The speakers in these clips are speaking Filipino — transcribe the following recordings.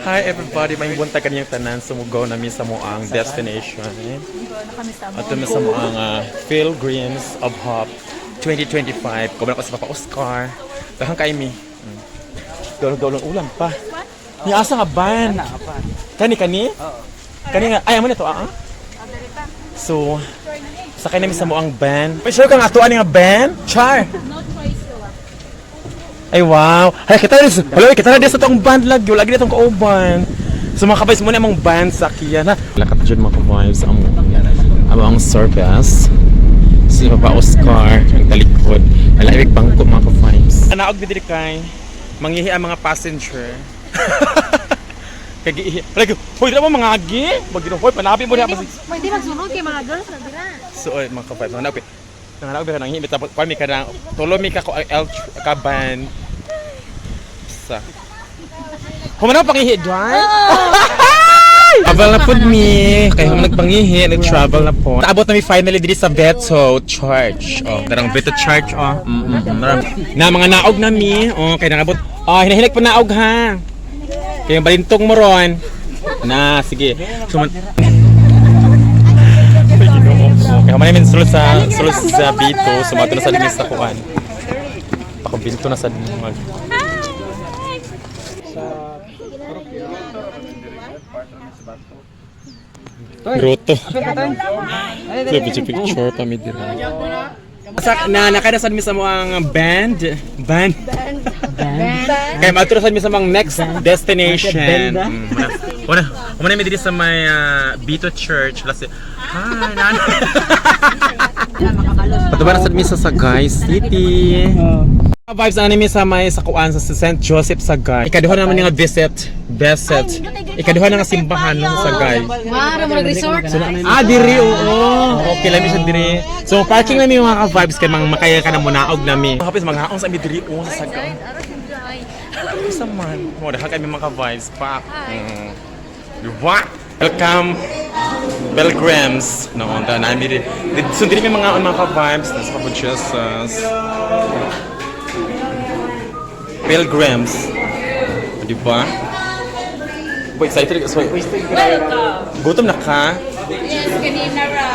Hi everybody, may buntag kaniyang tanan sumugaw na mi sa moang destination. Ato mi sa moang Pilgrims of Hope 2025. Kumain ko sa Papa Oscar. Dahang kay mi. Dolong ulam pa. Ni asa nga ban? Kani? Kani nga ay amo nito So, sakay namin sa moang van. May sure kang atuan nga van? Char. Ay wow! Ay kita rin! Hello, kita rin sa itong band lagi. Lagi na itong kauban. So mga kabays muna among band sa Kiana. Lakat dyan mga kabays ang service. Si Papa Oscar, ang talikod. Alawig bangko mga kabays. Naog bidiri kay manghihi ang mga passenger. Kagihi. Lagi, hoy dira mo mga agi. Bagino hoy panabi mo na. Pwede magsunod kay mga girls na dira. So mga kabays, nangarap ba nang himit tapos mi ka nang tulo mi ka ko el kaban sa humana pangihi dyan travel na po mi kaya kung nagpangihi nag-travel na po naabot na mi finally dito sa Beto Church darang Beto Church na mga naog na mi kaya nangabot hinahilag pa naog ha kaya balintong mo ron na sige kaya man namin sulod sa Bito, sumato na sa limis sa kuan. Pakabinto na sa mag. Grotto. So, picture pa mi dira. Na nakadasan mi sa mo ang band. Kaya maturasan mi sa mga next destination. Una mi diri sa may Bito Church. Hi, Nana. Patuba na sa misa sa Guys City. Vibes na namin sa may sakuan sa St. Joseph sa Guys. Ikaduha naman nga visit. Ikaduha na nga simbahan no, sa Guys. Mara mo nag-resort. Diri oo. Okay lang siya diri. So parking namin yung mga vibes kay makaya ka na munaog nami. Kapis mga haong sa mi diri sa Guys. Isa man. Mo dahan kami mga vibes pa. Diba? Welcome Pilgrims. No, onda na mi. Sundin mi mga vibes sa Pabuchesas. Pilgrims. Diba? Wait, excited ka? Welcome. Gutom na ka? Yes, kanina ra.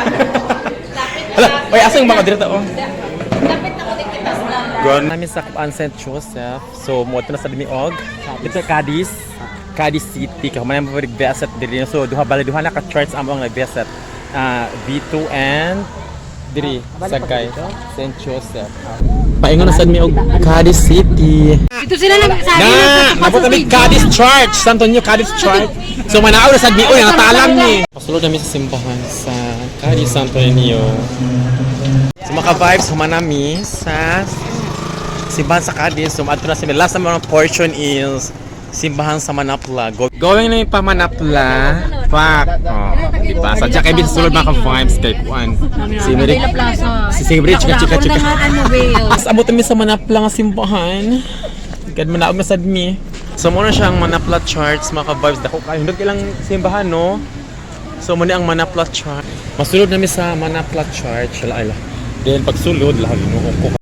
Hala, oy asa yung mga direta Dapat ako din kita sa Gone namin sa St. Joseph. So, mo na sa Dimiog. Ito Cadiz City. Kaya man mo nag-visit diri. So, duha na ka church among nag-visit. V2 and diri sa kay St. Joseph. Paingon na sa Dimiog Cadiz City. Ito sila nagsabi Napunta mi Cadiz Church, Santo Niño Cadiz Church. So manaaw na sa Dimiog natalang ni. Pasulod namin sa simbahan sa Cadiz Santo Niño. So maka-vibes humanami sa simbahan sa Cadiz. So ato na sa last na portion is simbahan sa Manapla. Going na yung pa Manapla. Fuck. Diba? Sadya kayo sulod mga ka-vibes kay Juan. Si Mary, chika. As abot kami sa Manapla nga simbahan. Kad manaog na sad mi. So muna siyang Manapla Church mga ka-vibes. Dako kayo. Hindi kailang simbahan no. So muna ang Manapla Church. Masulod namin sa Manapla Church. Then pagsulod, lahat ko